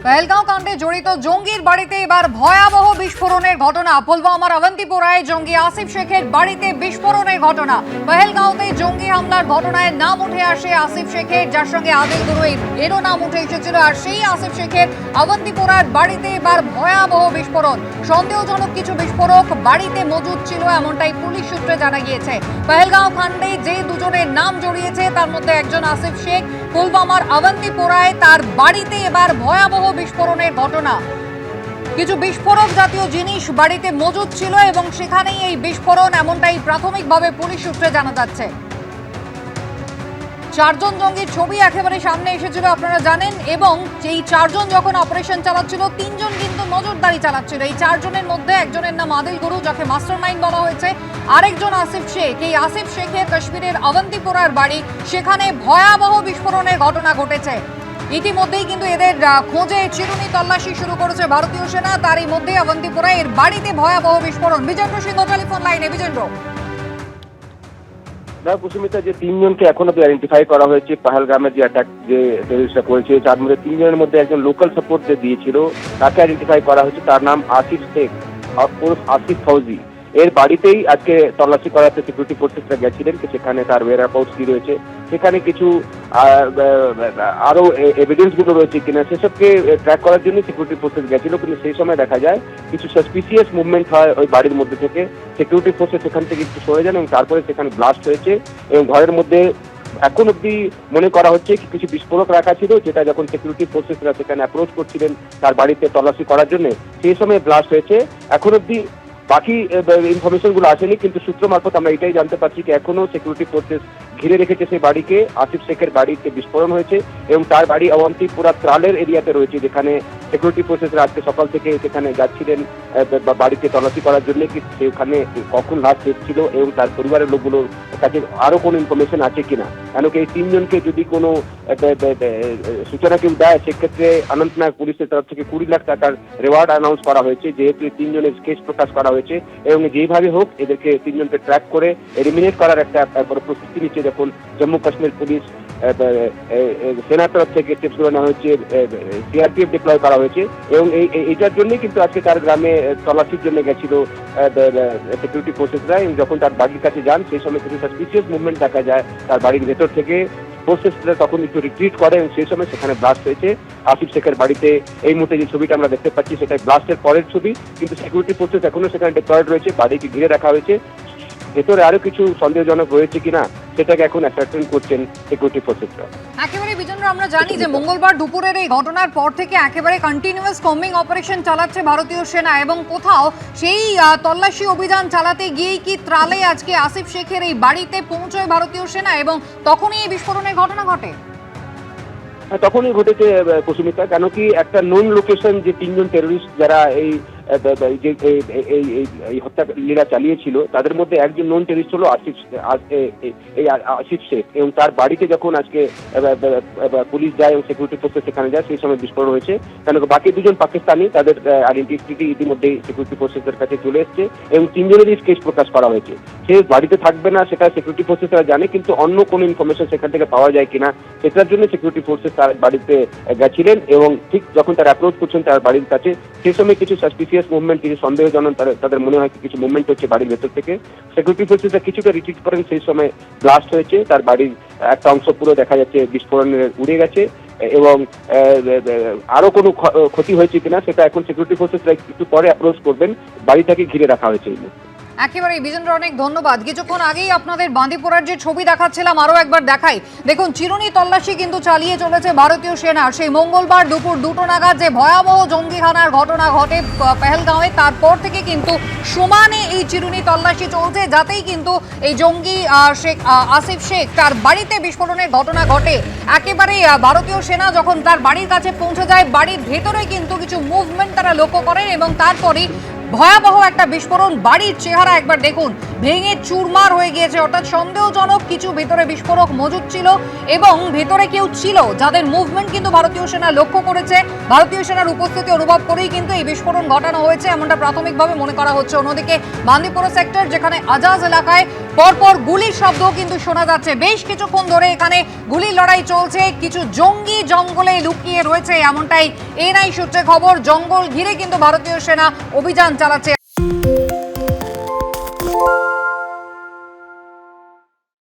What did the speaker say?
পহেলগাঁও কাণ্ডে জড়িত জঙ্গির বাড়িতে এবার ভয়াবহ বিস্ফোরণের ঘটনা। পুলওয়ামার অবন্তিপোরায় জঙ্গি আসিফ শেখের বাড়িতে বিস্ফোরণের ঘটনা। পহেলগাঁওতে জঙ্গি হামলার ঘটনায় নাম উঠে আসে আসিফ শেখের, যার সঙ্গে আদিল গুরু এরও নাম উঠে এসেছিল। আর সেই আসিফ শেখের অবন্তিপোরার বাড়িতে এবার ভয়াবহ বিস্ফোরণ। সন্দেহজনক কিছু বিস্ফোরক বাড়িতে মজুদ ছিল, এমনটাই পুলিশ সূত্রে জানা গিয়েছে। পহেলগাঁও কাণ্ডে যে দুজনের নাম জড়িয়েছে তার মধ্যে একজন আসিফ শেখ। পুলওয়ামার অবন্তিপোরায় তার বাড়িতে এবার ভয়াবহ বিস্ফোরণের ঘটনা। কিছু বিস্ফোরক জাতীয় জিনিস বাড়িতে মজুদ ছিল এবং সেখানেই এই বিস্ফোরণ, এমনটাই প্রাথমিকভাবে পুলিশ সূত্রে জানা যাচ্ছে। চারজন জঙ্গির ছবি একেবারে সামনে এসেছিল আপনারা জানেন, এবং এই চারজন যখন অপারেশন চালাচ্ছিল তিনজন কিন্তু নজরদারি চালাচ্ছিল। এই চারজনের মধ্যে একজনের নাম আদিল গুরু, যাকে মাস্টারমাইন্ড বলা হয়েছে। আরেকজন আসিফ শেখ। এই আসিফ শেখের কাশ্মীরের অবন্তিপোরার বাড়ি, সেখানে ভয়াবহ বিস্ফোরণের ঘটনা ঘটেছে। ইতিমধ্যেই কিন্তু এদের খোঁজে চিরুনি তল্লাশি শুরু করেছে ভারতীয় সেনা। তারই মধ্যে অবন্তিপোরায় এর বাড়িতে ভয়াবহ বিস্ফোরণ। বিজেন্দ্র সিংহ টেলিফোন লাইনে। বিজেন্দ্র, কুসুমিতা, যে তিনজনকে এখনো আইডেন্টিফাই করা হয়েছে পহেলগামের যে অ্যাটাক যে টেররিস্টরা করেছে, তার মধ্যে তিনজনের মধ্যে একজন লোকাল সাপোর্ট যে দিয়েছিল তাকে আইডেন্টিফাই করা হয়েছে। তার নাম আসিফ শেখ, আসিফ ফৌজি। এর বাড়িতেই আজকে তল্লাশি করাতে সিকিউরিটি ফোর্সেসরা গেছিলেন। সেখানে তার ওয়্যারহাউস কি রয়েছে, সেখানে কিছু আরো এভিডেন্স গুলো রয়েছে কিনা সেসবকে ট্র্যাক করার জন্য সিকিউরিটি ফোর্সেস গেছিল। কিন্তু সেই সময় দেখা যায় কিছু সাসপিসিয়াস মুভমেন্ট হয় ওই বাড়ির মধ্যে থেকে। সিকিউরিটি ফোর্সেস সেখান থেকে একটু সরে যান এবং তারপরে সেখানে ব্লাস্ট হয়েছে। এবং ঘরের মধ্যে এখন অব্দি মনে করা হচ্ছে কিছু বিস্ফোরক রাখা ছিল, যেটা যখন সিকিউরিটি ফোর্সেসরা সেখানে অ্যাপ্রোচ করছিলেন তার বাড়িতে তল্লাশি করার জন্য, সেই সময় ব্লাস্ট হয়েছে। এখন অব্দি বাকি ইনফরমেশন গুলো আসেনি, কিন্তু সূত্র মারফত আমরা এটাই জানতে পারছি যে এখনো সিকিউরিটি ফোর্সেস ঘিরে রেখেছে সেই বাড়িকে। আসিফ শেখের বাড়িতে বিস্ফোরণ হয়েছে এবং তার বাড়ি অবন্তিপোরা ত্রালের এরিয়াতে রয়েছে, যেখানে সিকিউরিটি ফোর্সেসরা আজকে সকাল থেকে সেখানে যাচ্ছিলেন বাড়িতে তল্লাশি করার জন্য। কি সেখানে কখন লাশ এসেছিল এবং তার পরিবারের লোকগুলোর কাছে আরো কোনো ইনফরমেশন আছে কিনা, কেন কি এই তিনজনকে যদি কোনো সূচনা কেউ দেয়, সেক্ষেত্রে অনন্তনাগ পুলিশের তরফ থেকে 20 লাখ টাকার রিওয়ার্ড অ্যানাউন্স করা হয়েছে, যেহেতু তিনজনের কেস প্রকাশ করা হয়েছে। এবং যেভাবে হোক এদেরকে তিনজনকে ট্র্যাক করে এলিমিনেট করার একটা প্রস্তুতি নিচ্ছে। যখন জম্মু কাশ্মীর পুলিশ সেনার তরফ থেকে স্টেপসগুলো নেওয়া হয়েছে, সিআরপিএফ ডিপ্লয় করা হয়েছে। এবং এইটার জন্যই কিন্তু আজকে তার গ্রামে তল্লাশির জন্য গেছিল সিকিউরিটি ফোর্সেসরা। এবং যখন তার বাড়ির কাছে যান সেই সময় কিছু সাসপিসিয়াস মুভমেন্ট দেখা যায় তার বাড়ির ভেতর থেকে। ফোর্সেসরা তখন একটু রিট্রিট করে এবং সেই সময় সেখানে ব্লাস্ট হয়েছে আসিফ শেখের বাড়িতে। এই মুহূর্তে যে ছবিটা আমরা দেখতে পাচ্ছি সেটা ব্লাস্টের পরের ছবি, কিন্তু সিকিউরিটি ফোর্সেস এখনো সেখানে ডিপ্লয়েড রয়েছে, বাড়িকে ঘিরে রাখা হয়েছে। ভেতরে আরো কিছু সন্দেহজনক রয়েছে কিনা সেটাকে এখন অ্যাসার্টেন করছেন সিকিউরিটি ফোর্সেসরা। একেবারে বিজেন্দ্র, আমরা জানি যে মঙ্গলবার দুপুরের এই ঘটনার পর থেকে একেবারে কন্টিনিউয়াস কম্বিং অপারেশন চালাচ্ছে ভারতীয় সেনা, এবং কোথাও সেই তল্লাশি অভিযান চালাতে গিয়েই কি ত্রালে আজকে আসিফ শেখের এই বাড়িতে পৌঁছয় ভারতীয় সেনা এবং তখনই এই বিস্ফোরণের ঘটনা ঘটে। তখনই ঘটেছে কুসুমিতা, কেন কি একটা নোন লোকেশন যে তিনজন টেররিস্ট যারা এই হত্যা লীলা চালিয়েছিল, তাদের মধ্যে একজন নন টেররিস্ট হলো আসিফ শেখ। এবং তার বাড়িতে যখন আজকে পুলিশ যায় এবং সিকিউরিটি ফোর্সেস সেখানে যায়, সেই সময় বিস্ফোরণ হয়েছে। কেন বাকি দুজন পাকিস্তানি, তাদের আইডেন্টিটি ইতিমধ্যেই সিকিউরিটি ফোর্সেসের কাছে চলে এসছে এবং তিনজনেরই কেস প্রকাশ করা হয়েছে। সে বাড়িতে থাকবে না সেটা সিকিউরিটি ফোর্সেসরা জানে, কিন্তু অন্য কোনো ইনফরমেশন সেখান থেকে পাওয়া যায় কিনা সেটার জন্য সিকিউরিটি ফোর্সেস তার বাড়িতে গেছিলেন। এবং ঠিক যখন তারা অ্যাপ্রোচ করছেন তার বাড়ির কাছে, সেই সময় কিছু সাসপিসিয়াস মুভমেন্ট, কিছু সন্দেহজনক তাদের মনে হয় কিছু মুভমেন্ট হচ্ছে বাড়ির ভেতর থেকে। সিকিউরিটি ফোর্সেসরা কিছুটা রিট্রিট করেন, সেই সময় ব্লাস্ট হয়েছে। তার বাড়ির একটা অংশ পুরো দেখা যাচ্ছে বিস্ফোরণে উড়ে গেছে এবং আরো কোনো ক্ষতি হয়েছে কিনা সেটা এখন সিকিউরিটি ফোর্সেসরা একটু পরে অ্যাপ্রোচ করবেন। বাড়িটাকে ঘিরে রাখা হয়েছে এই মুহূর্তে। একেবারে বিজেন্দ্র, অনেক ধন্যবাদ। কিছুক্ষণ আগেই আপনাদের বাঁদিপোরার যে ছবি দেখাচ্ছিলাম আরো একবার দেখাই। দেখুন, চিরুনি তল্লাশি কিন্তু চালিয়ে চলেছে ভারতীয় সেনা। সেই মঙ্গলবার দুপুর 2টো নাগাদ যে ভয়াবহ জঙ্গিখানার ঘটনা ঘটে পহেলগাঁওয়ে, তারপর থেকে কিন্তু সমানে এই চিরুনি তল্লাশি চলছে, যাতেই কিন্তু এই জঙ্গি আসিফ শেখ তার বাড়িতে বিস্ফোরণের ঘটনা ঘটে। একেবারে ভারতীয় সেনা যখন তার বাড়ির কাছে পৌঁছে যায়, বাড়ির ভেতরে কিন্তু কিছু মুভমেন্ট তারা লক্ষ্য করেন এবং তারপরই ভয়াবহ একটা বিস্ফোরণ। বাড়ির চেহারা একবার দেখুন, ভেঙে চুরমার হয়ে গিয়েছে। অর্থাৎ সন্দেহজনক কিছু ভেতরে বিস্ফোরক মজুদ ছিল এবং ভেতরে কেউ ছিল যাদের মুভমেন্ট কিন্তু ভারতীয় সেনা লক্ষ্য করেছে। ভারতীয় সেনার উপস্থিতি অনুভব করেই কিন্তু এই বিস্ফোরণ ঘটানো হয়েছে, এমনটা প্রাথমিকভাবে মনে করা হচ্ছে। অন্যদিকে বান্দিপোরা সেক্টর, যেখানে আজাজ এলাকায় পরপর গুলির শব্দ কিন্তু শোনা যাচ্ছে। বেশ কিছুক্ষণ ধরে এখানে গুলির লড়াই চলছে। কিছু জঙ্গি জঙ্গলে লুকিয়ে রয়েছে এমনটাই এনআই সূত্রে খবর। জঙ্গল ঘিরে কিন্তু ভারতীয় সেনা অভিযান চালাচ্ছে।